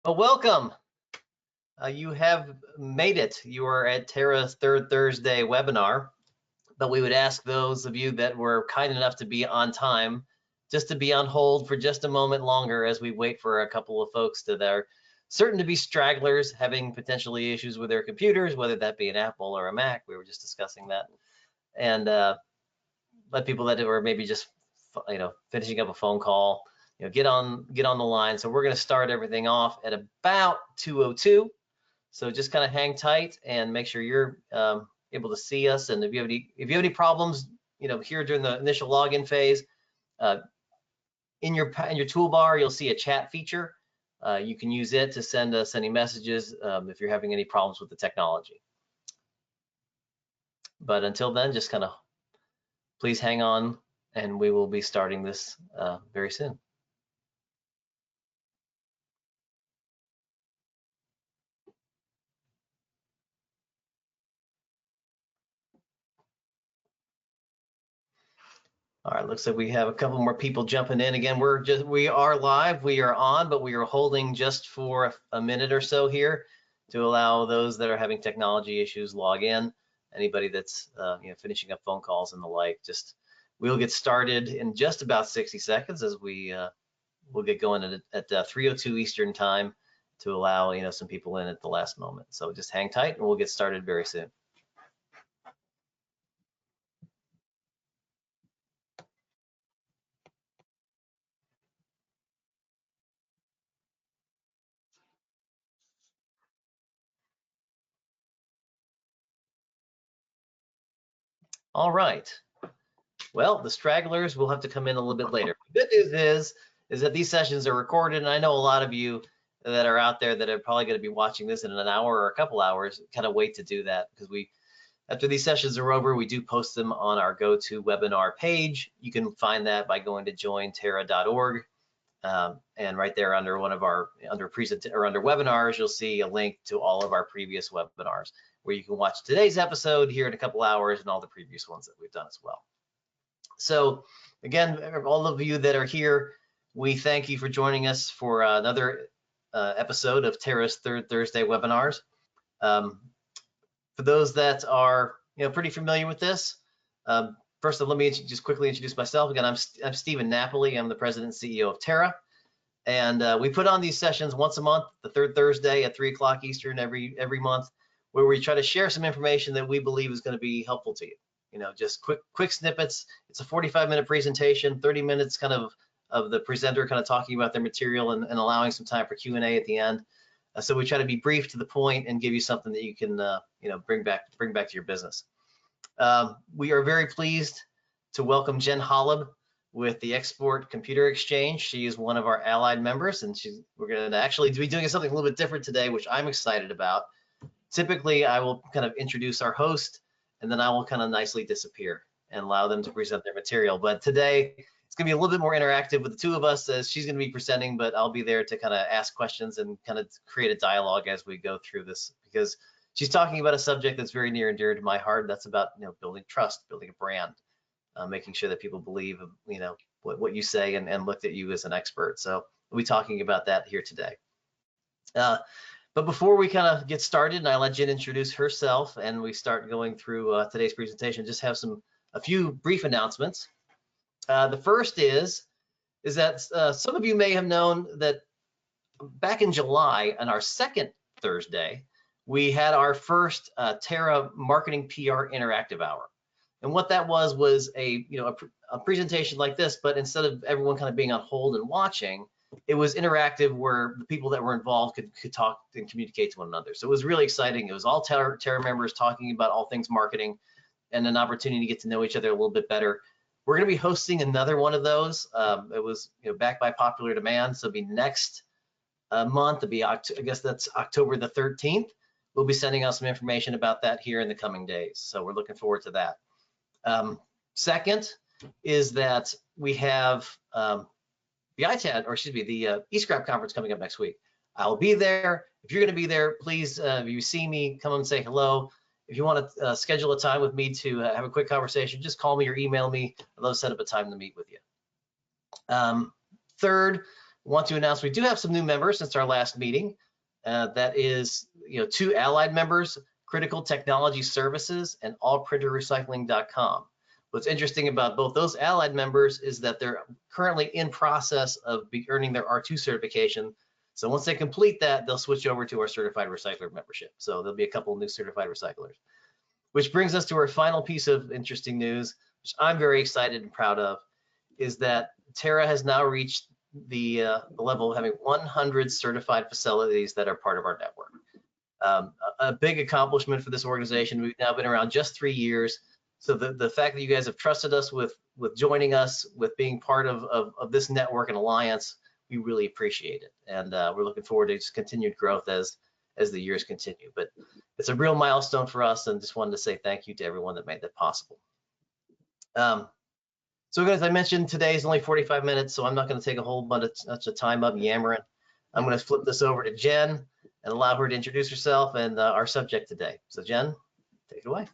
Well, welcome. You have made it. You are at Terra's third Thursday webinar, but we would ask those of you that were kind enough to be on time just to be on hold for just a moment longer as we wait for a couple of folks that are certain to be stragglers having potentially issues with their computers, whether that be an Apple or a Mac. We were just discussing that. And let people that were maybe just finishing up a phone call get on the line. So we're going to start everything off at about 2:02. So just kind of hang tight and make sure you're able to see us. And if you have any problems, here during the initial login phase, in your toolbar you'll see a chat feature. You can use it to send us any messages if you're having any problems with the technology. But until then, just kind of please hang on, and we will be starting this very soon. All right, looks like we have a couple more people jumping in. Again, we are live, we are on, but we are holding just for a minute or so here to allow those that are having technology issues log in. Anybody that's finishing up phone calls and the like, we'll get started in just about 60 seconds as we'll get going at 3:02 Eastern time to allow some people in at the last moment. So just hang tight and we'll get started very soon. All right. Well, the stragglers will have to come in a little bit later. The good news is that these sessions are recorded, and I know a lot of you that are out there that are probably going to be watching this in an hour or a couple hours kind of wait to do that, because after these sessions are over, we do post them on our GoToWebinar page. You can find that by going to jointerra.org, and right there under under webinars, you'll see a link to all of our previous webinars where you can watch today's episode here in a couple hours and all the previous ones that we've done as well. So again, all of you that are here, we thank you for joining us for another episode of Terra's Third Thursday webinars. For those that are pretty familiar with this, first let me just quickly introduce myself. Again, I'm Stephen Napoli. I'm the president and CEO of Terra, and we put on these sessions once a month, the third Thursday at 3 o'clock Eastern every month, where we try to share some information that we believe is going to be helpful to you. Just quick snippets. It's a 45-minute presentation, 30 minutes kind of the presenter kind of talking about their material and allowing some time for Q&A at the end. So we try to be brief to the point and give you something that you can bring back to your business. We are very pleased to welcome Jen Holub with the Export Computer Exchange. She is one of our allied members, and we're going to actually be doing something a little bit different today, which I'm excited about. Typically, I will kind of introduce our host, and then I will kind of nicely disappear and allow them to present their material. But today, it's going to be a little bit more interactive with the two of us, as she's going to be presenting, but I'll be there to kind of ask questions and kind of create a dialogue as we go through this, because she's talking about a subject that's very near and dear to my heart. That's about building trust, building a brand, making sure that people believe what you say and look at you as an expert. So we'll be talking about that here today. But before we kind of get started, and I let Jen introduce herself and we start going through today's presentation, just have a few brief announcements. The first is that some of you may have known that back in July, on our second Thursday, we had our first Terra Marketing PR Interactive Hour. And what that was a presentation like this, but instead of everyone kind of being on hold and watching, it was interactive where the people that were involved could talk and communicate to one another. So it was really exciting. It was all Terra members talking about all things marketing and an opportunity to get to know each other a little bit better. We're going to be hosting another one of those. It was backed by popular demand, so it'll be next month. It'll be, I guess that's October the 13th. We'll be sending out some information about that here in the coming days. So we're looking forward to that. Second is that we have the ITAD, or excuse me, the eScrap conference coming up next week. I'll be there. If you're going to be there, please, if you see me, come and say hello. If you want to schedule a time with me to have a quick conversation, just call me or email me. I'd love to set up a time to meet with you. Third, want to announce we do have some new members since our last meeting. That is, 2 allied members, Critical Technology Services and allprinterrecycling.com. What's interesting about both those allied members is that they're currently in process of earning their R2 certification. So once they complete that, they'll switch over to our certified recycler membership. So there'll be a couple of new certified recyclers, which brings us to our final piece of interesting news, which I'm very excited and proud of, is that Terra has now reached the level of having 100 certified facilities that are part of our network. A big accomplishment for this organization. We've now been around just 3 years. So the fact that you guys have trusted us with joining us, with being part of this network and alliance, we really appreciate it. And we're looking forward to just continued growth as the years continue. But it's a real milestone for us, and just wanted to say thank you to everyone that made that possible. So as I mentioned, today is only 45 minutes, so I'm not going to take a whole bunch of time up yammering. I'm going to flip this over to Jen and allow her to introduce herself and our subject today. So Jen, take it away.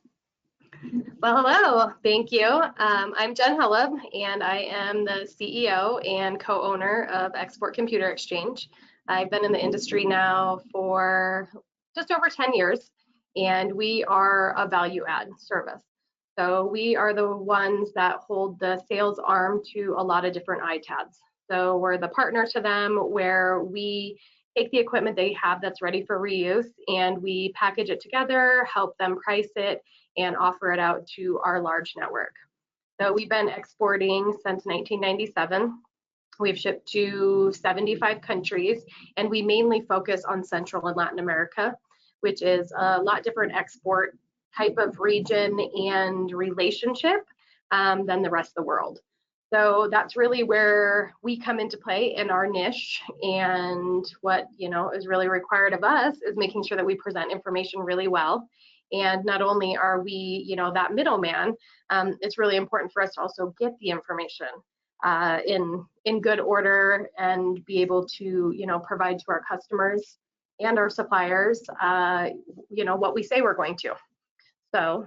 Well, hello, thank you. I'm Jen Holub, and I am the CEO and co-owner of Export Computer Exchange. I've been in the industry now for just over 10 years, and we are a value add service. So we are the ones that hold the sales arm to a lot of different ITADs. So we're the partner to them, where we take the equipment they have that's ready for reuse, and we package it together, help them price it, and offer it out to our large network. So we've been exporting since 1997. We've shipped to 75 countries, and we mainly focus on Central and Latin America, which is a lot different export type of region and relationship than the rest of the world. So that's really where we come into play in our niche, and what is really required of us is making sure that we present information really well. And not only are we that middleman, it's really important for us to also get the information in good order and be able to provide to our customers and our suppliers what we say we're going to. So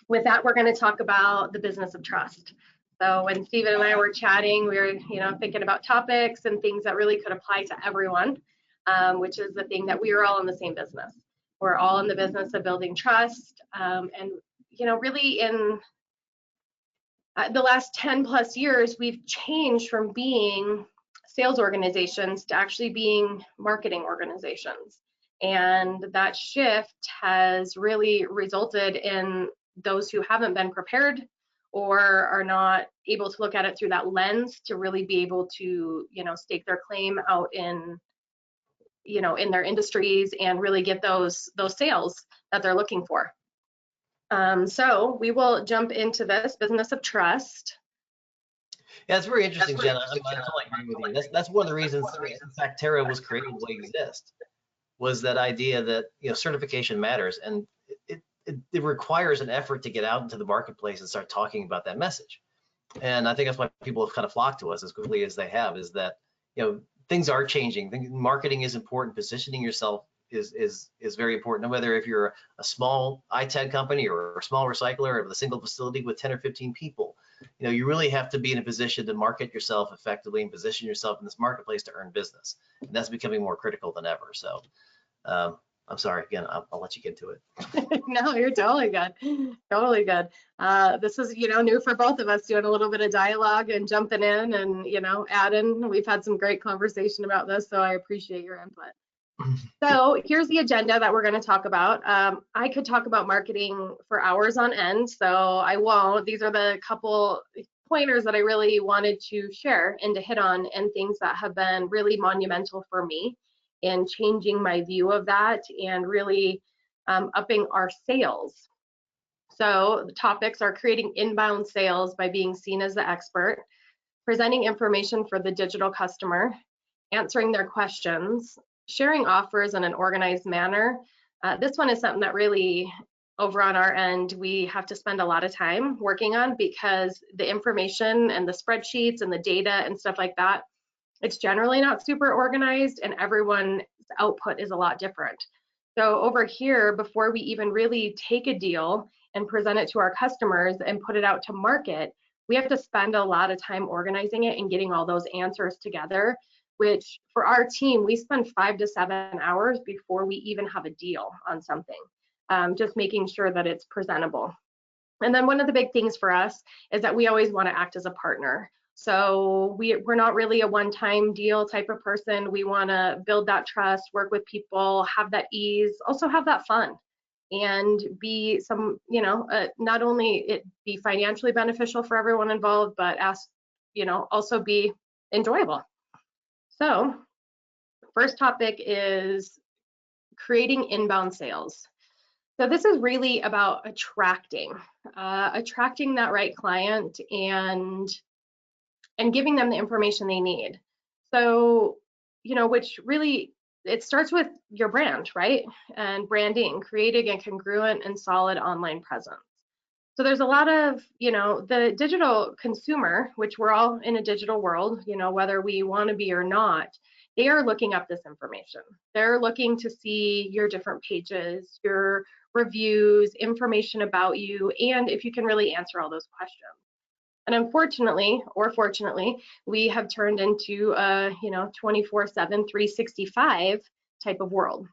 with that, we're going to talk about the business of trust. So when Stephen and I were chatting, we were thinking about topics and things that really could apply to everyone, which is the thing that we are all in the same business. We're all in the business of building trust, and really in the last 10 plus years, we've changed from being sales organizations to actually being marketing organizations. And that shift has really resulted in those who haven't been prepared or are not able to look at it through that lens to really be able to, stake their claim out in their industries and really get those sales that they're looking for. So we will jump into this business of trust. Yeah, it's very interesting, Jen. I totally agree with you. That's one of the reasons, in fact, Terra was created the way it exists, was that idea that certification matters, and it requires an effort to get out into the marketplace and start talking about that message. And I think that's why people have kind of flocked to us as quickly as they have, is that things are changing. Marketing is important. Positioning yourself is very important. And whether if you're a small ITAD company or a small recycler or a single facility with 10 or 15 people, you really have to be in a position to market yourself effectively and position yourself in this marketplace to earn business. And that's becoming more critical than ever. So I'm sorry, again, I'll let you get to it. No, you're totally good. Totally good. This is, new for both of us, doing a little bit of dialogue and jumping in and, adding. We've had some great conversation about this, so I appreciate your input. So here's the agenda that we're going to talk about. I could talk about marketing for hours on end, so I won't. These are the couple pointers that I really wanted to share and to hit on, and things that have been really monumental for me in changing my view of that and really upping our sales. So the topics are creating inbound sales by being seen as the expert, presenting information for the digital customer, answering their questions, sharing offers in an organized manner. This one is something that really, over on our end, we have to spend a lot of time working on, because the information and the spreadsheets and the data and stuff like that, it's generally not super organized, and everyone's output is a lot different. So over here, before we even really take a deal and present it to our customers and put it out to market, we have to spend a lot of time organizing it and getting all those answers together, which for our team, we spend 5 to 7 hours before we even have a deal on something, just making sure that it's presentable. And then one of the big things for us is that we always want to act as a partner. So we're not really a one-time deal type of person. We want to build that trust, work with people, have that ease, also have that fun, and be some, not only it be financially beneficial for everyone involved, but also be enjoyable. So first topic is creating inbound sales. So this is really about attracting that right client and giving them the information they need. So, which really, it starts with your brand, right? And branding, creating a congruent and solid online presence. So there's a lot of, the digital consumer, which we're all in a digital world, whether we want to be or not, they are looking up this information. They're looking to see your different pages, your reviews, information about you, and if you can really answer all those questions. And unfortunately, or fortunately, we have turned into a 24/7, 365 type of world.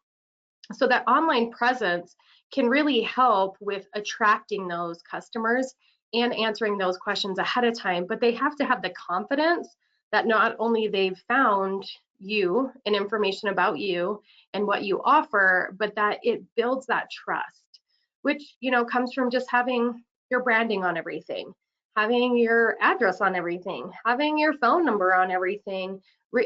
So that online presence can really help with attracting those customers and answering those questions ahead of time, but they have to have the confidence that not only they've found you and information about you and what you offer, but that it builds that trust, which comes from just having your branding on everything, having your address on everything, having your phone number on everything,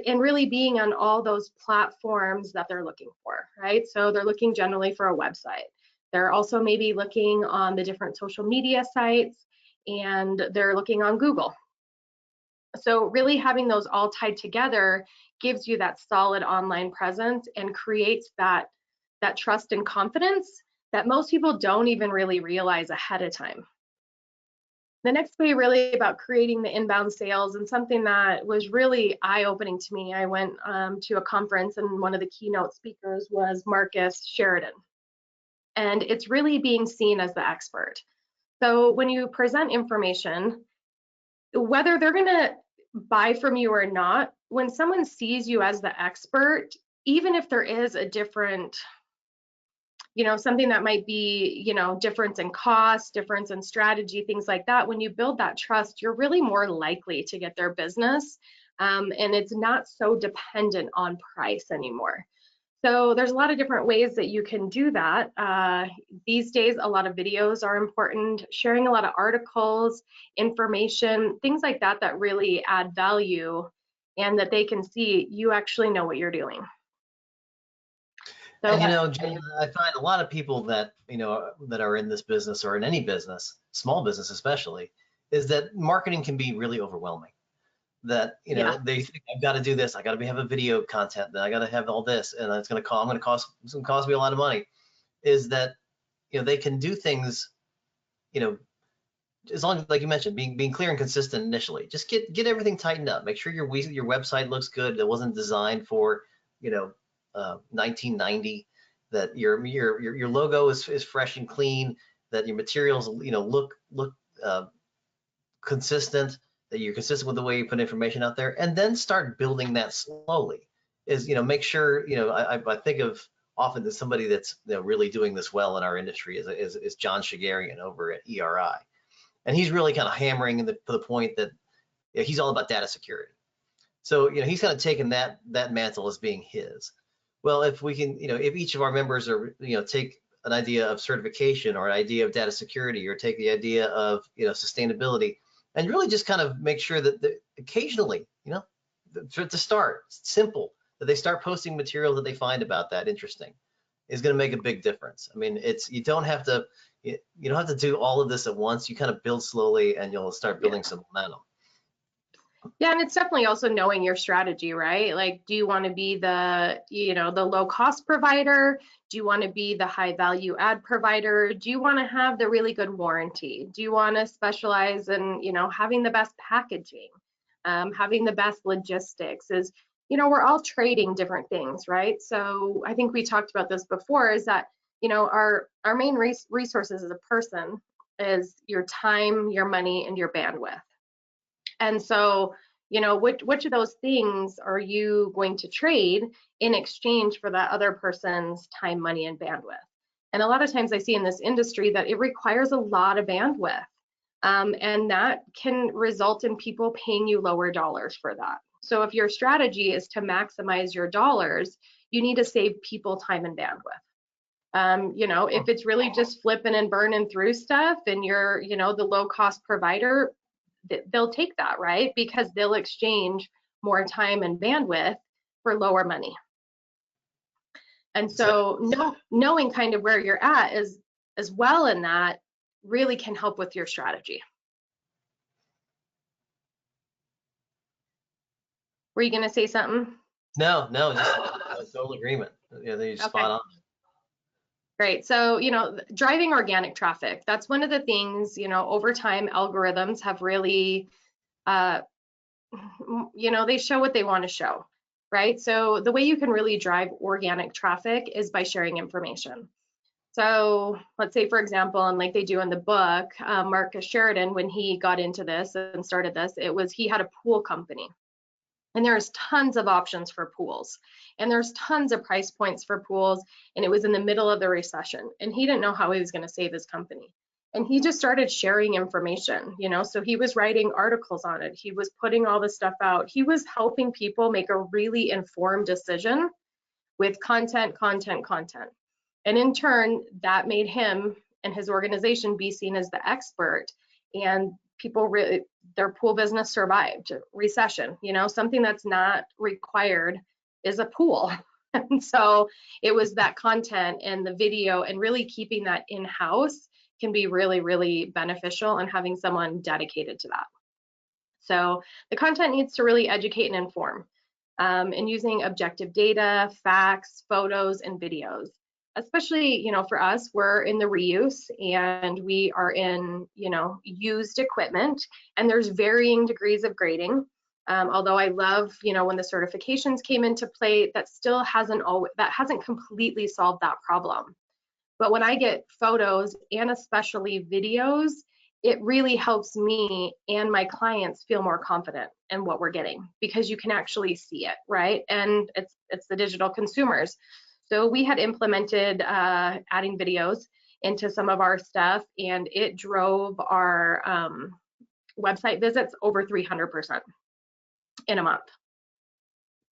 and really being on all those platforms that they're looking for, right? So they're looking generally for a website. They're also maybe looking on the different social media sites, and they're looking on Google. So really having those all tied together gives you that solid online presence and creates that trust and confidence that most people don't even really realize ahead of time. The next way really about creating the inbound sales, and something that was really eye-opening to me, I went to a conference and one of the keynote speakers was Marcus Sheridan. And it's really being seen as the expert. So when you present information, whether they're gonna buy from you or not, when someone sees you as the expert, even if there is a different, something that might be, difference in cost, difference in strategy, things like that, when you build that trust, you're really more likely to get their business. And it's not so dependent on price anymore. So there's a lot of different ways that you can do that. These days, a lot of videos are important, sharing a lot of articles, information, things like that, that really add value and that they can see you actually know what you're doing. So, And Jen, I find a lot of people that that are in this business or in any business, small business especially, is that marketing can be really overwhelming. That yeah, they think I've got to do this, I got to have a video content, then I got to have all this, and it's going to cost me a lot of money. Is that they can do things as long as, like you mentioned, being clear and consistent initially. Just get everything tightened up. Make sure your website looks good. It wasn't designed for 1990. That your logo is fresh and clean. That your materials look consistent. That you're consistent with the way you put information out there, and then start building that slowly. Is make sure I think of often as somebody that's really doing this well in our industry is John Shigarian over at ERI. And he's really kind of hammering to the point that he's all about data security. So he's kind of taken that mantle as being his. Well, if we can, if each of our members are, take an idea of certification or an idea of data security, or take the idea of sustainability, and really just kind of make sure that occasionally, to start simple, that they start posting material that they find about that interesting, is going to make a big difference. I mean, you don't have to do all of this at once. You kind of build slowly, and you'll start building some momentum. Yeah, and it's definitely also knowing your strategy, right? Like, do you want to be the low cost provider? Do you want to be the high value add provider? Do you want to have the really good warranty? Do you want to specialize in having the best packaging, having the best logistics? We're all trading different things, right? So I think we talked about this before, is that our main resources as a person is your time, your money, and your bandwidth. And so You know, which of those things are you going to trade in exchange for that other person's time, money, and bandwidth? And a lot of times I see in this industry that it requires a lot of bandwidth. And that can result in people paying you lower dollars for that. So if your strategy is to maximize your dollars, you need to save people time and bandwidth. You know, if it's really just flipping and burning through stuff and you're, you know, the low cost provider, they'll take that, right? Because they'll exchange more time and bandwidth for lower money. And so knowing kind of where you're at is as well in that really can help with your strategy. Were you going to say something? No, just total agreement. Yeah, they're spot on. Great. So, you know, driving organic traffic, that's one of the things, you know, over time, algorithms have really, you know, they show what they want to show, right? So the way you can really drive organic traffic is by sharing information. So let's say, for example, and like they do in the book, Marcus Sheridan, when he got into this and started this, he had a pool company. And there's tons of options for pools. And there's tons of price points for pools. And it was in the middle of the recession. And he didn't know how he was going to save his company. And he just started sharing information, you know, so he was writing articles on it. He was putting all this stuff out. He was helping people make a really informed decision with content. And in turn, that made him and his organization be seen as the expert. And people really, their pool business survived recession. You know, something that's not required is a pool. And so it was that content and the video and really keeping that in-house can be really, really beneficial and having someone dedicated to that. So the content needs to really educate and inform, and using objective data, facts, photos, and videos. Especially, you know, for us, we're in the reuse and we are in, you know, used equipment, and there's varying degrees of grading. Although I love, you know, when the certifications came into play, that still hasn't completely solved that problem. But when I get photos and especially videos, it really helps me and my clients feel more confident in what we're getting because you can actually see it, right? And it's the digital consumers. So we had implemented adding videos into some of our stuff, and it drove our website visits over 300% in a month,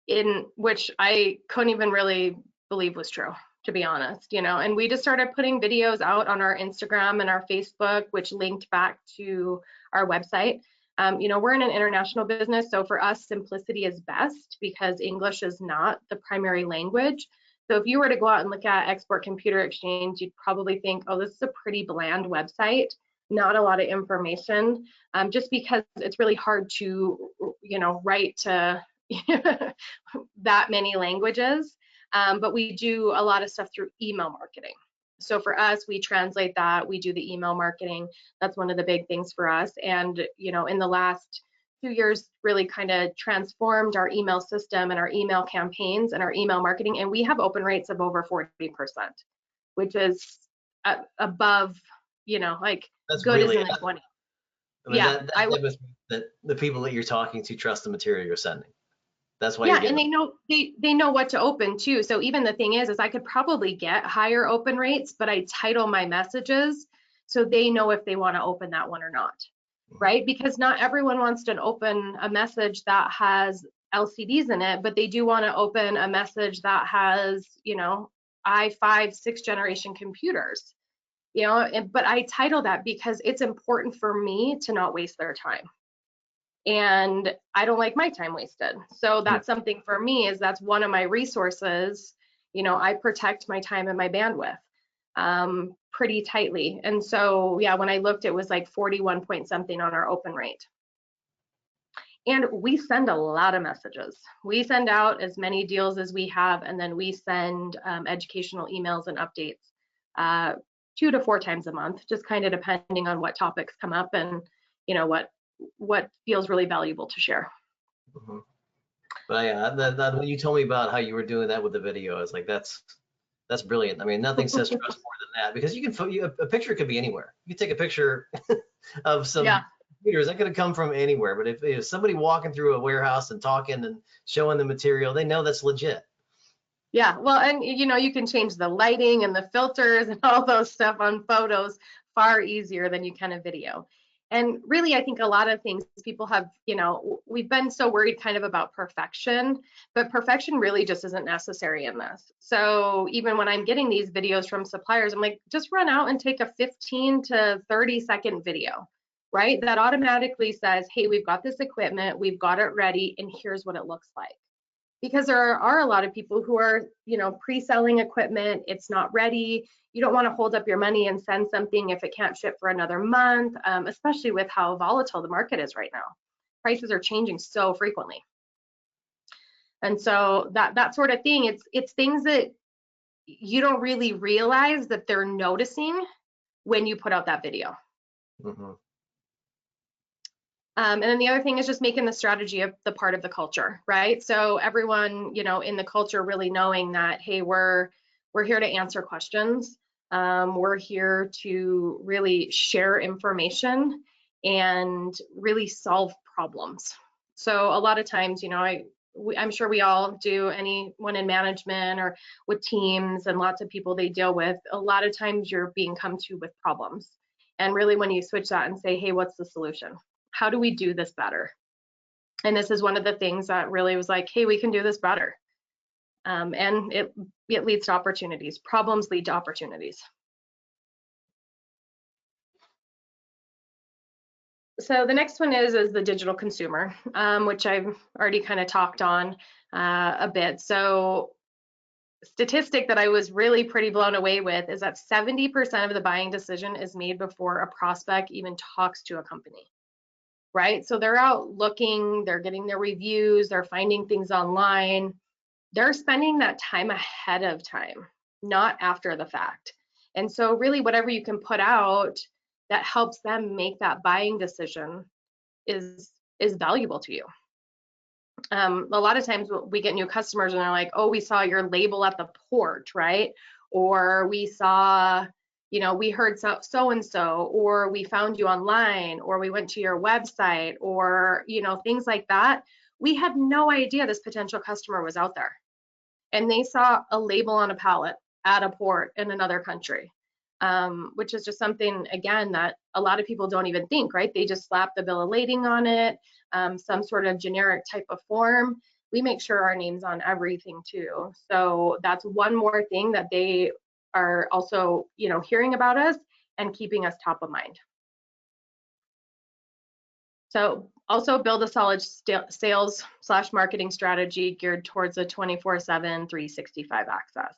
in which I couldn't even really believe was true, to be honest, you know. And we just started putting videos out on our Instagram and our Facebook, which linked back to our website. You know, we're in an international business, so for us, simplicity is best because English is not the primary language. So if you were to go out and look at Export Computer Exchange, you'd probably think, oh, this is a pretty bland website, not a lot of information, just because it's really hard to, you know, write to that many languages. But we do a lot of stuff through email marketing. So for us, we translate that, we do the email marketing. That's one of the big things for us. And, you know, in the last 2 years, really kind of transformed our email system and our email campaigns and our email marketing. And we have open rates of over 40%, which is above, you know, like that's good really, is in the 20. I mean, yeah, that the people that you're talking to trust the material you're sending. That's why. Yeah, and they know what to open too. So even the thing is I could probably get higher open rates, but I title my messages so they know if they want to open that one or not, right? Because not everyone wants to open a message that has LCDs in it, but they do want to open a message that has, you know, i5 6th generation computers, you know. But I title that because it's important for me to not waste their time. And I don't like my time wasted. So that's something for me, is that's one of my resources. You know, I protect my time and my bandwidth pretty tightly. And so, yeah, when I looked, it was like 41 point something on our open rate. And we send a lot of messages. We send out as many deals as we have, and then we send educational emails and updates 2 to 4 times a month, just kind of depending on what topics come up and, you know, what feels really valuable to share. Mm-hmm. But yeah, when you told me about how you were doing that with the video, I was like, that's brilliant. I mean, nothing says trust more than that, because a picture could be anywhere. You can take a picture of some computers, that could have come from anywhere. But if somebody walking through a warehouse and talking and showing the material, they know that's legit. Yeah, well, and you can change the lighting and the filters and all those stuff on photos far easier than you can a video. And really, I think a lot of things people have, we've been so worried kind of about perfection, but perfection really just isn't necessary in this. So even when I'm getting these videos from suppliers, I'm like, just run out and take a 15 to 30-second video, right? That automatically says, hey, we've got this equipment, we've got it ready, and here's what it looks like. Because there are a lot of people who are, pre-selling equipment, it's not ready. You don't want to hold up your money and send something if it can't ship for another month, especially with how volatile the market is right now. Prices are changing so frequently. And so that sort of thing, it's things that you don't really realize that they're noticing when you put out that video. Mm-hmm. And then the other thing is just making the strategy of the part of the culture, right? So everyone, in the culture really knowing that, hey, we're here to answer questions. We're here to really share information and really solve problems. So a lot of times, I'm sure we all do, anyone in management or with teams and lots of people they deal with, a lot of times you're being come to with problems. And really when you switch that and say, hey, what's the solution? How do we do this better? And this is one of the things that really was like, hey, we can do this better. And it leads to opportunities. Problems lead to opportunities. So the next one is the digital consumer, which I've already kind of talked on a bit. So statistic that I was really pretty blown away with is that 70% of the buying decision is made before a prospect even talks to a company. Right? So they're out looking, they're getting their reviews, they're finding things online. They're spending that time ahead of time, not after the fact. And so really whatever you can put out that helps them make that buying decision is valuable to you. A lot of times we get new customers and they're like, oh, we saw your label at the port, right? Or we saw, we heard so and so, or we found you online, or we went to your website, or, things like that. We had no idea this potential customer was out there. And they saw a label on a pallet at a port in another country, which is just something, again, that a lot of people don't even think, right? They just slap the bill of lading on it, some sort of generic type of form. We make sure our name's on everything too. So that's one more thing that they are also, hearing about us and keeping us top of mind. So also build a solid sales/marketing strategy geared towards a 24/7, 365 access.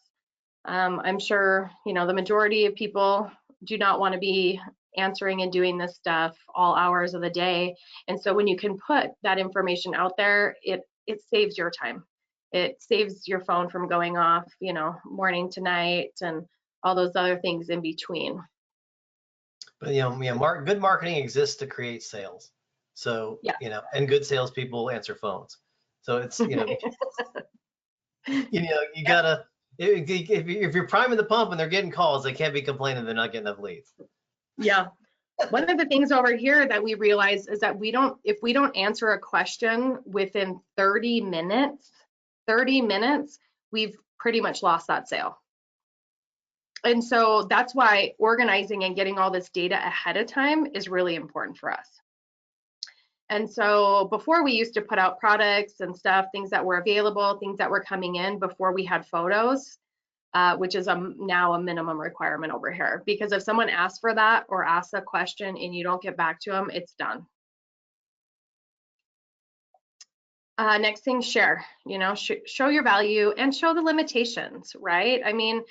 I'm sure, the majority of people do not want to be answering and doing this stuff all hours of the day. And so when you can put that information out there, it saves your time. It saves your phone from going off, morning to night and all those other things in between. But good marketing exists to create sales. So yeah. And good salespeople answer phones. So it's you gotta, if you're priming the pump and they're getting calls, they can't be complaining they're not getting enough leads. Yeah. One of the things over here that we realize is that if we don't answer a question within 30 minutes, we've pretty much lost that sale. And so that's why organizing and getting all this data ahead of time is really important for us. And so before we used to put out products and stuff, things that were available, things that were coming in before we had photos, which is now a minimum requirement over here. Because if someone asks for that or asks a question and you don't get back to them, it's done. Next thing, share, show your value and show the limitations, right? I mean,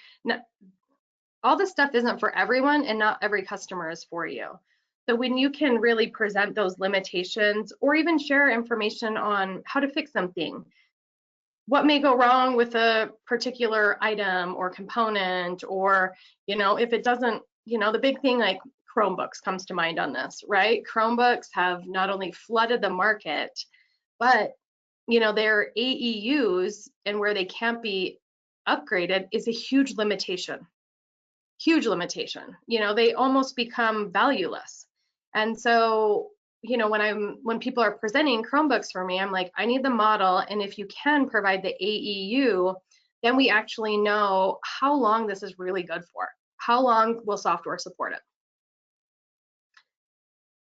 all this stuff isn't for everyone and not every customer is for you. So when you can really present those limitations or even share information on how to fix something, what may go wrong with a particular item or component, or, if it doesn't, the big thing like Chromebooks comes to mind on this, right? Chromebooks have not only flooded the market, but, their AEUs and where they can't be upgraded is a huge limitation. Huge limitation. They almost become valueless. And so, when people are presenting Chromebooks for me, I'm like, I need the model, and if you can provide the AEU, then we actually know how long this is really good for. How long will software support it?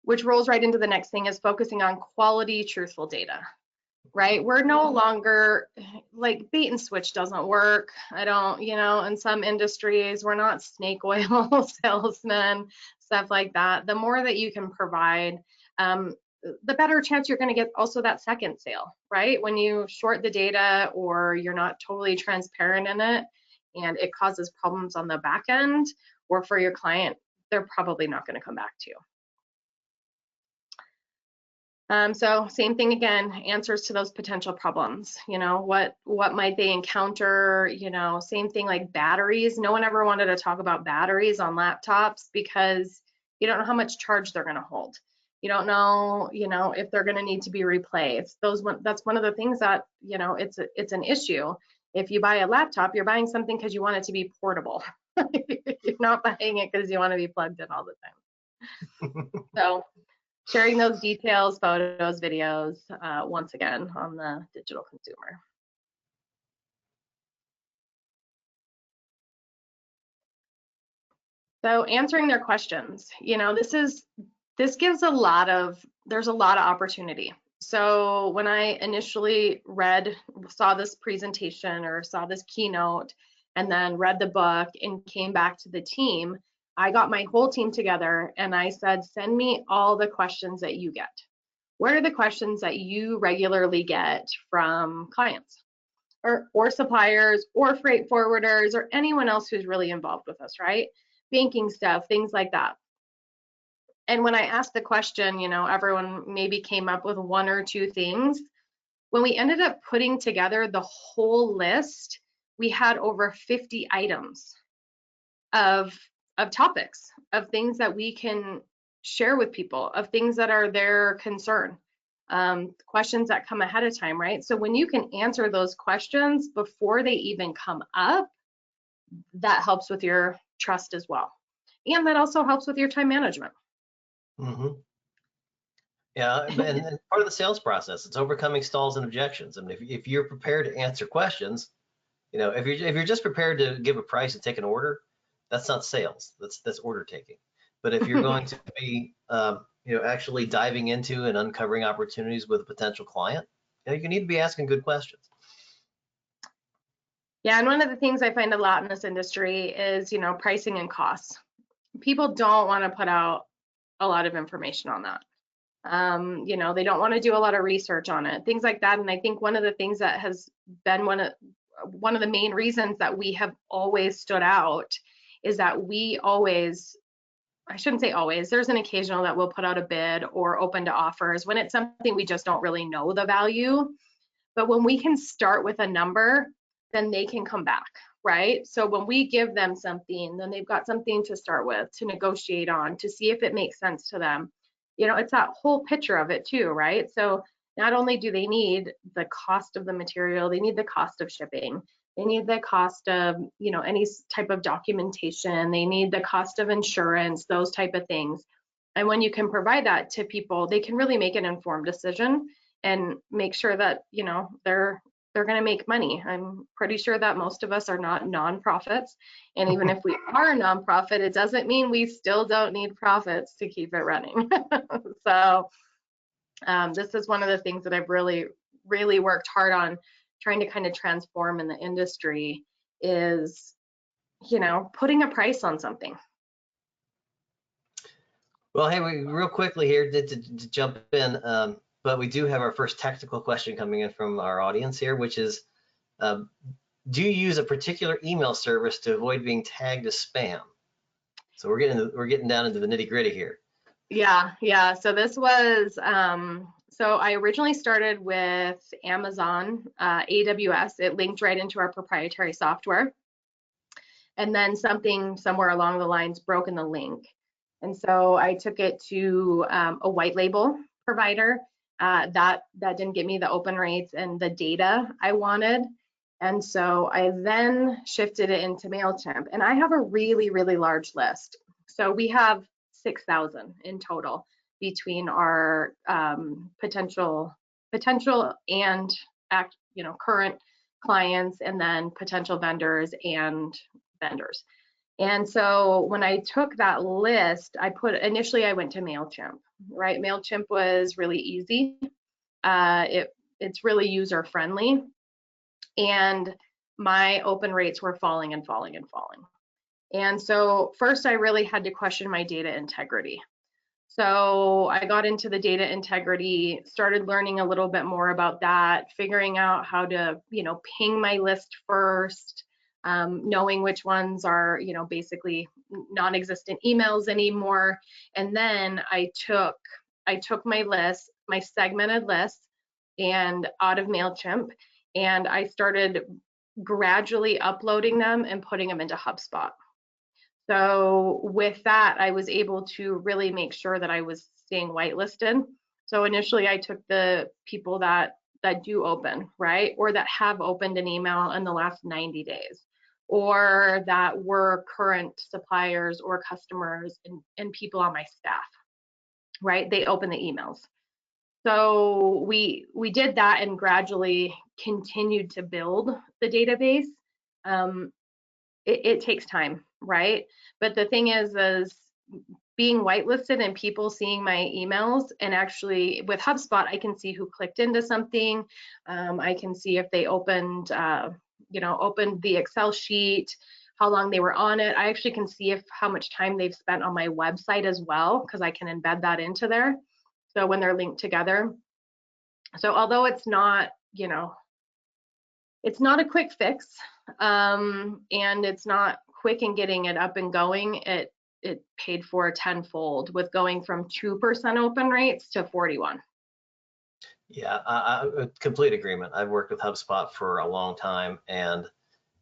Which rolls right into the next thing, is focusing on quality, truthful data, right? We're no longer, like, bait and switch doesn't work. In some industries, we're not snake oil salesmen, stuff like that. The more that you can provide, the better chance you're going to get also that second sale, right? When you short the data or you're not totally transparent in it and it causes problems on the back end or for your client, they're probably not going to come back to you. So same thing again, answers to those potential problems. What might they encounter? Same thing like batteries. No one ever wanted to talk about batteries on laptops because you don't know how much charge they're going to hold. You don't know, if they're going to need to be replaced. That's one of the things that, it's an issue. If you buy a laptop, you're buying something because you want it to be portable. You're not buying it because you want to be plugged in all the time. So sharing those details, photos, videos, once again, on the digital consumer. So answering their questions, this gives there's a lot of opportunity. So when I initially saw this presentation or saw this keynote and then read the book and came back to the team, I got my whole team together and I said, send me all the questions that you get. What are the questions that you regularly get from clients or suppliers or freight forwarders or anyone else who's really involved with us, right? Banking stuff, things like that. And when I asked the question, everyone maybe came up with one or two things. When we ended up putting together the whole list, we had over 50 items of topics, of things that we can share with people, of things that are their concern, questions that come ahead of time, right? So when you can answer those questions before they even come up, that helps with your trust as well. And that also helps with your time management. Mm-hmm. Yeah, and part of the sales process, it's overcoming stalls and objections. I mean, if you're prepared to answer questions, if you're just prepared to give a price and take an order, that's not sales. That's order taking. But if you're going to be, actually diving into and uncovering opportunities with a potential client, you need to be asking good questions. Yeah, and one of the things I find a lot in this industry is, pricing and costs. People don't want to put out a lot of information on that. They don't want to do a lot of research on it, things like that. And I think one of the things that has been one of the main reasons that we have always stood out is that we always, I shouldn't say always, there's an occasional that we'll put out a bid or open to offers when it's something we just don't really know the value. But when we can start with a number, then they can come back, right? So when we give them something, then they've got something to start with, to negotiate on, to see if it makes sense to them. It's that whole picture of it too, right? So not only do they need the cost of the material, they need the cost of shipping, they need the cost of, any type of documentation, they need the cost of insurance, those type of things. And when you can provide that to people, they can really make an informed decision and make sure that, they're going to make money. I'm pretty sure that most of us are not nonprofits. And even if we are a nonprofit, it doesn't mean we still don't need profits to keep it running. So this is one of the things that I've really, really worked hard on trying to kind of transform in the industry is, putting a price on something. Well, hey, real quickly here to jump in, but we do have our first technical question coming in from our audience here, which is, do you use a particular email service to avoid being tagged as spam? So we're getting down into the nitty gritty here. Yeah. So this was, so I originally started with Amazon, AWS. It linked right into our proprietary software. And then something somewhere along the lines broke in the link. And so I took it to a white label provider. That didn't get me the open rates and the data I wanted. And so I then shifted it into MailChimp. And I have a really, really large list. So we have 6,000 in total. between our potential and current clients, and then potential vendors and vendors. And so when I took that list, initially I went to MailChimp, right? MailChimp was really easy. It's really user friendly, and my open rates were falling and falling and falling. And so first I really had to question my data integrity. So I got into the data integrity, started learning a little bit more about that, figuring out how to, ping my list first, knowing which ones are, basically non-existent emails anymore. And then I took my list, my segmented list, and out of MailChimp, and I started gradually uploading them and putting them into HubSpot. So with that, I was able to really make sure that I was staying whitelisted. So initially I took the people that do open, right? Or that have opened an email in the last 90 days, or that were current suppliers or customers and people on my staff, right? They open the emails. So we did that and gradually continued to build the database. It takes time, right? But the thing is being whitelisted and people seeing my emails, and actually with HubSpot, I can see who clicked into something. I can see if they opened the Excel sheet, how long they were on it. I actually can see how much time they've spent on my website as well, because I can embed that into there. So when they're linked together. So although it's not, it's not a quick fix, and it's not quick in getting it up and going, it paid for tenfold with going from 2% open rates to 41. Yeah, I complete agreement. I've worked with HubSpot for a long time, and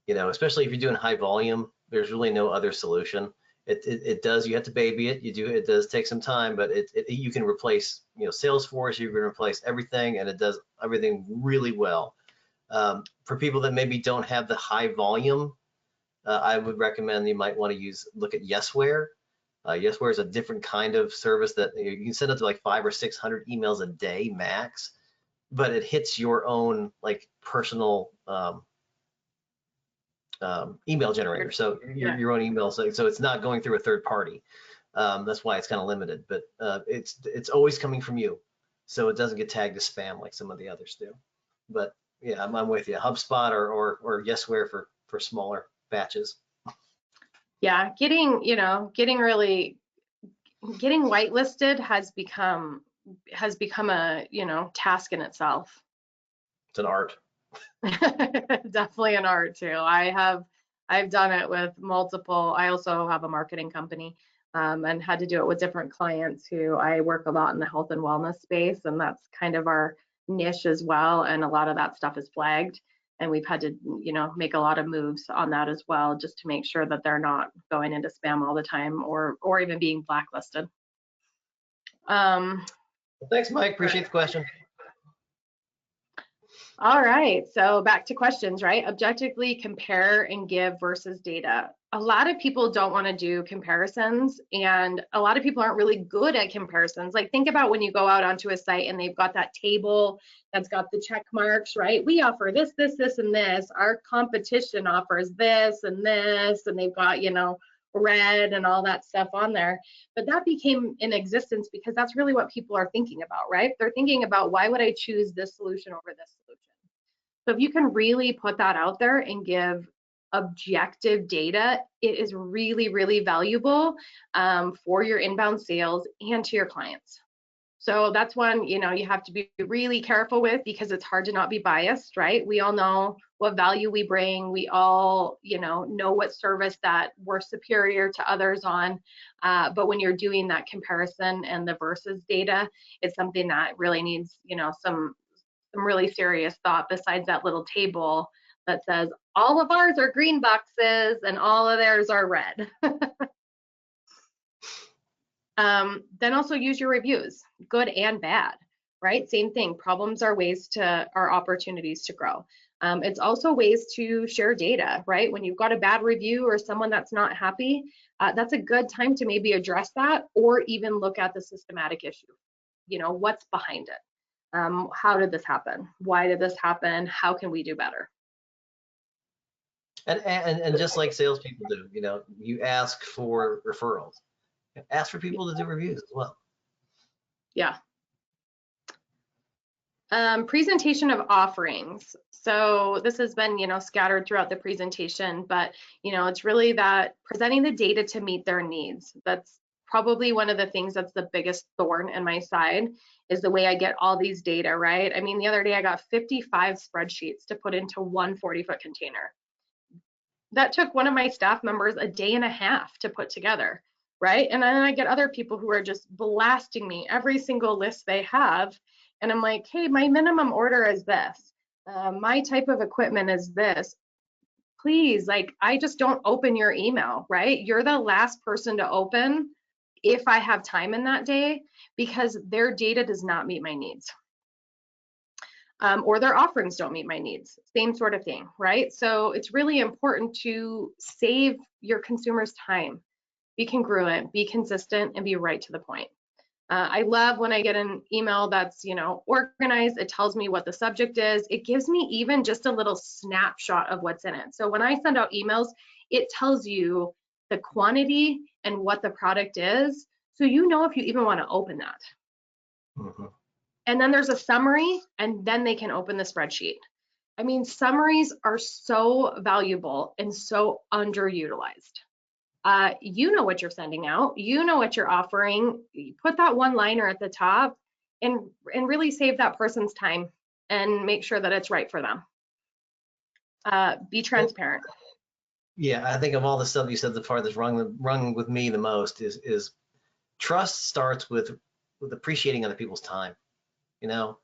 especially if you're doing high volume, there's really no other solution. It does, you have to baby it. It does take some time, but you can replace Salesforce, you can replace everything, and it does everything really well. For people that maybe don't have the high volume, I would recommend you might want to look at Yesware. Yesware is a different kind of service that you can send up to like 500 or 600 emails a day max, but it hits your own like personal email generator. So your own email, so it's not going through a third party. That's why it's kind of limited, but it's always coming from you, so it doesn't get tagged as spam like some of the others do. But yeah, I'm with you. HubSpot or Yesware for smaller batches. Yeah, getting whitelisted has become a task in itself. It's an art. Definitely an art too. I've done it with multiple. I also have a marketing company, and had to do it with different clients who I work a lot in the health and wellness space, and that's kind of our niche as well. And a lot of that stuff is flagged, and we've had to make a lot of moves on that as well, just to make sure that they're not going into spam all the time or even being blacklisted. Well, thanks, Mike. Appreciate the question. All right, so back to questions, right? Objectively compare and give versus data. A lot of people don't want to do comparisons, and a lot of people aren't really good at comparisons. Like, think about when you go out onto a site and they've got that table that's got the check marks, right? We offer this, this, this, and this. Our competition offers this, and they've got, red and all that stuff on there. But that became in existence because that's really what people are thinking about, right? They're thinking about, why would I choose this solution over this solution? So if you can really put that out there and give objective data, it is really, really valuable for your inbound sales and to your clients. So that's one, you have to be really careful with, because it's hard to not be biased, right? We all know what value we bring. We all, know what service that we're superior to others on. But when you're doing that comparison and the versus data, it's something that really needs, some really serious thought, besides that little table that says all of ours are green boxes and all of theirs are red. Then also use your reviews, good and bad, right? Same thing. Problems are opportunities to grow. It's also ways to share data, right? When you've got a bad review or someone that's not happy, that's a good time to maybe address that or even look at the systematic issue. You know, what's behind it? How did this happen? Why did this happen? How can we do better? And just like salespeople do, you know, you ask for referrals, ask for people to do reviews as well. Yeah. Presentation of offerings. So this has been, you know, scattered throughout the presentation, but, you know, it's really that presenting the data to meet their needs. That's probably one of the things that's the biggest thorn in my side, is the way I get all these data, right? I mean, the other day I got 55 spreadsheets to put into one 40-foot container. That took one of my staff members a day and a half to put together, right? And then I get other people who are just blasting me every single list they have. And I'm like, hey, my minimum order is this. My type of equipment is this. Please, like, I just don't open your email, right? You're the last person to open if I have time in that day, because their data does not meet my needs. Or their offerings don't meet my needs, same sort of thing, right? So it's really important to save your consumers time, be congruent, be consistent, and be right to the point. I love when I get an email that's, you know, organized. It tells me what the subject is. It gives me even just a little snapshot of what's in it. So when I send out emails, it tells you the quantity and what the product is, so you know if you even want to open that. Mm-hmm. And then there's a summary, and then they can open the spreadsheet. I mean, summaries are so valuable and so underutilized. You know what you're sending out, you know what you're offering. You put that one liner at the top and really save that person's time and make sure that it's right for them. Be transparent. Yeah, I think of all the stuff you said, the part that's rung with me the most is trust starts with appreciating other people's time. You know,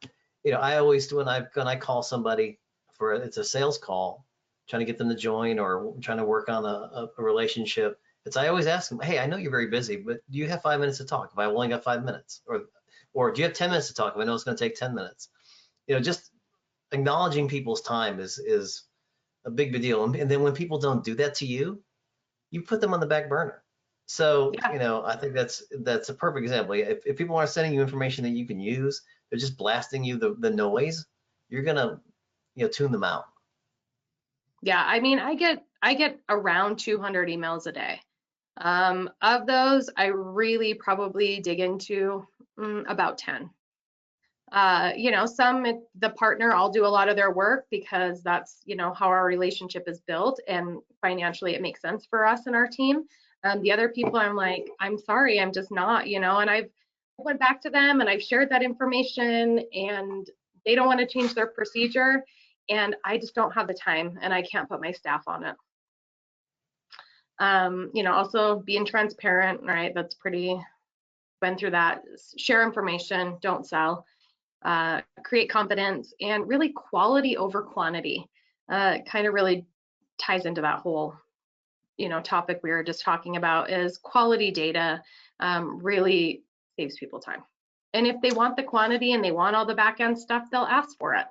I always, when I call somebody for it's a sales call, trying to get them to join or trying to work on a relationship, I always ask them, hey, I know you're very busy, but do you have 5 minutes to talk? If I've only got 5 minutes, or do you have 10 minutes to talk? If I know it's going to take 10 minutes, just acknowledging people's time is a big deal. And then when people don't do that to you, you put them on the back burner. So, Yeah. I think that's a perfect example. If people aren't sending you information that you can use, they're just blasting you the noise, you're gonna, tune them out. Yeah, I mean, I get around 200 emails a day. Of those, I really probably dig into about 10. The partner, I'll do a lot of their work because that's, how our relationship is built, and financially it makes sense for us and our team. The other people, I'm like, I'm sorry, I'm just not, and I've went back to them and I've shared that information, and they don't want to change their procedure, and I just don't have the time and I can't put my staff on it. Also being transparent, right? That's pretty, been through that. Share information, don't sell. Create confidence, and really quality over quantity. Kind of really ties into that whole, topic we were just talking about, is quality data really saves people time. And if they want the quantity and they want all the back end stuff, they'll ask for it.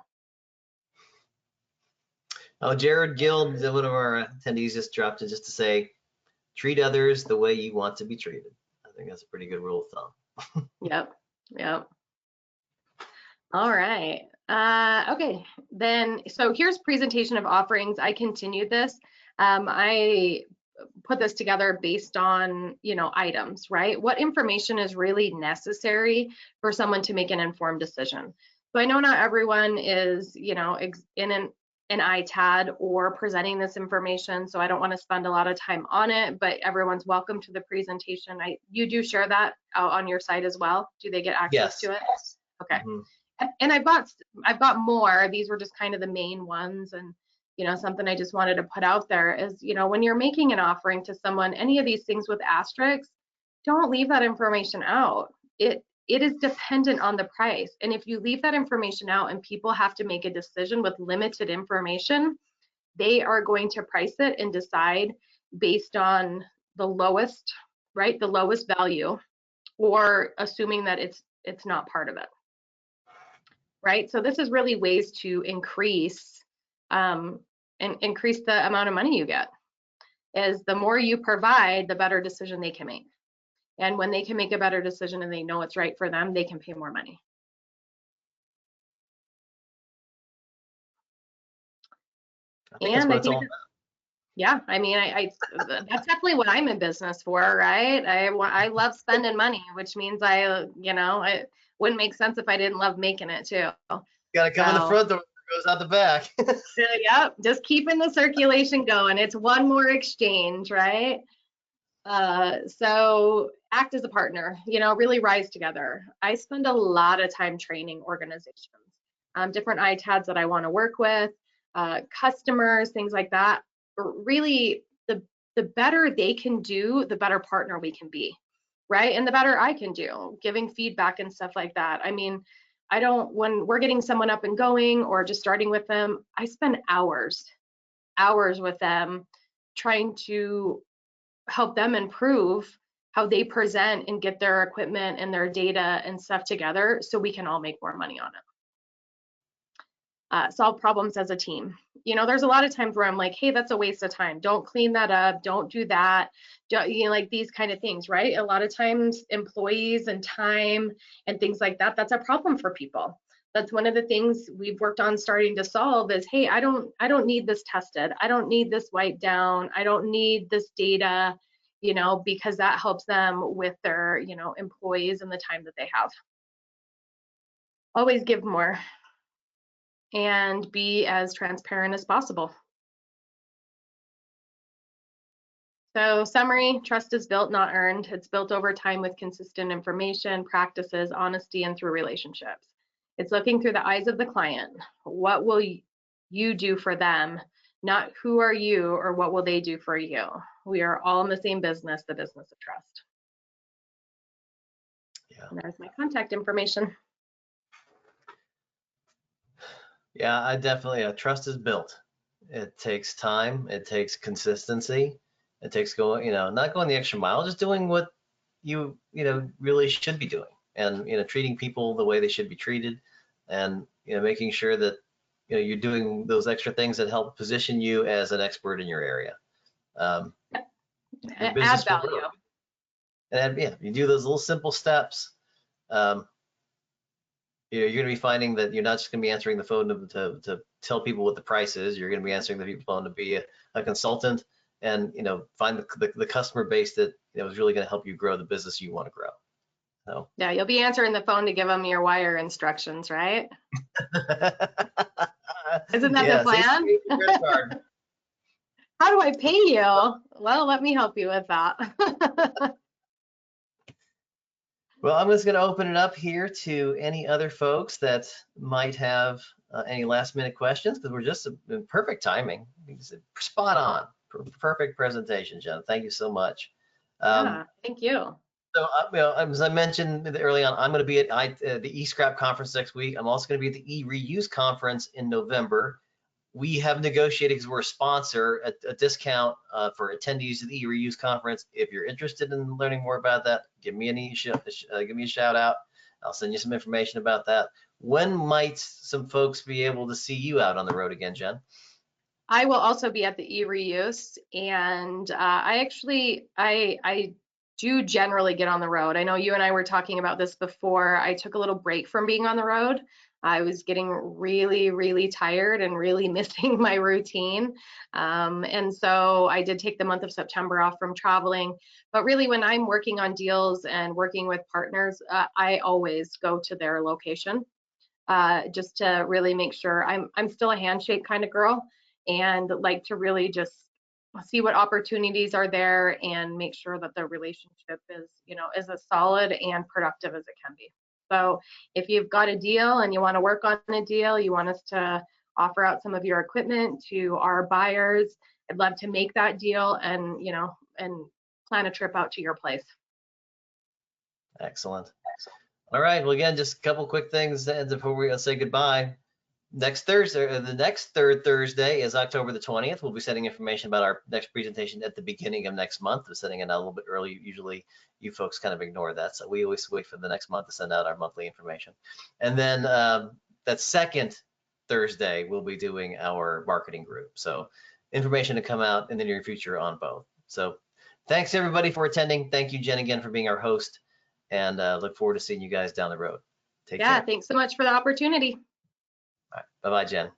Oh, Jared Guild, one of our attendees, just dropped in just to say, treat others the way you want to be treated. I think that's a pretty good rule of thumb. Yep. All right. Okay, then, so here's presentation of offerings. I continued this. I put this together based on, items, right? What information is really necessary for someone to make an informed decision? So I know not everyone is, in an ITAD or presenting this information, so I don't want to spend a lot of time on it, but everyone's welcome to the presentation. You do share that out on your site as well? Do they get access to it? Okay. Mm-hmm. And I've got more. These were just kind of the main ones, and something I just wanted to put out there is, when you're making an offering to someone, any of these things with asterisks, don't leave that information out. It is dependent on the price, and if you leave that information out and people have to make a decision with limited information, they are going to price it and decide based on the lowest, right, the lowest value, or assuming that it's not part of it. Right? So this is really ways to increase and increase the amount of money you get. Is the more you provide, the better decision they can make. And when they can make a better decision and they know it's right for them, they can pay more money. And I think, yeah, I mean, that's definitely what I'm in business for, right? I love spending money, which means it wouldn't make sense if I didn't love making it too. Got to come in the front door, goes out the back. Yep, just keeping the circulation going. It's one more exchange, right? So act as a partner, really rise together. I spend a lot of time training organizations, different ITADs that I want to work with, customers, things like that. Really, the better they can do, the better partner we can be, right? And the better I can do, giving feedback and stuff like that. I mean, when we're getting someone up and going or just starting with them, I spend hours with them trying to help them improve how they present and get their equipment and their data and stuff together so we can all make more money on it. Solve problems as a team. There's a lot of times where I'm like, hey, that's a waste of time. Don't clean that up. Don't do that. Like these kind of things, right? A lot of times employees and time and things like that, that's a problem for people. That's one of the things we've worked on starting to solve is, hey, I don't need this tested. I don't need this wiped down. I don't need this data, because that helps them with their, employees and the time that they have. Always give more and be as transparent as possible. So summary, trust is built, not earned. It's built over time with consistent information, practices, honesty, and through relationships. It's looking through the eyes of the client. What will you do for them? Not who are you or what will they do for you? We are all in the same business, the business of trust. Yeah. And there's my contact information. Yeah, I definitely, trust is built. It takes time, it takes consistency, it takes going, not going the extra mile, just doing what you really should be doing, and treating people the way they should be treated, and making sure that you're doing those extra things that help position you as an expert in your area. Your business add value. And yeah, you do those little simple steps. You're going to be finding that you're not just going to be answering the phone to tell people what the price is. You're going to be answering the phone to be a consultant, and find the customer base that is really going to help you grow the business you want to grow. So yeah, you'll be answering the phone to give them your wire instructions, right? Isn't that the plan? How do I pay you? Well, let me help you with that. Well, I'm just going to open it up here to any other folks that might have any last minute questions, because we're just in perfect timing. Spot on. Perfect presentation, Jen. Thank you so much. Yeah, thank you. So, as I mentioned early on, I'm going to be at the eScrap conference next week. I'm also going to be at the eReuse conference in November. We have negotiated, because we're a sponsor, a discount for attendees of the eReuse conference. If you're interested in learning more about that, give me a shout out. I'll send you some information about that. When might some folks be able to see you out on the road again, Jen? I will also be at the eReuse, and I do generally get on the road. I know you and I were talking about this before. I took a little break from being on the road. I was getting really, really tired and really missing my routine. And so I did take the month of September off from traveling. But really, when I'm working on deals and working with partners, I always go to their location just to really make sure. I'm still a handshake kind of girl, and like to really just see what opportunities are there and make sure that the relationship is as solid and productive as it can be. So if you've got a deal and you want to work on a deal, you want us to offer out some of your equipment to our buyers, I'd love to make that deal and plan a trip out to your place. Excellent. All right. Well, again, just a couple quick things before we say goodbye. Next Thursday, the next third Thursday is October the 20th. We'll be sending information about our next presentation at the beginning of next month. We're sending it out a little bit early. Usually you folks kind of ignore that. So we always wait for the next month to send out our monthly information. And then that second Thursday, we'll be doing our marketing group. So information to come out in the near future on both. So thanks everybody for attending. Thank you, Jen, again for being our host, and look forward to seeing you guys down the road. Take care. Thanks so much for the opportunity. All right. Bye-bye, Jen.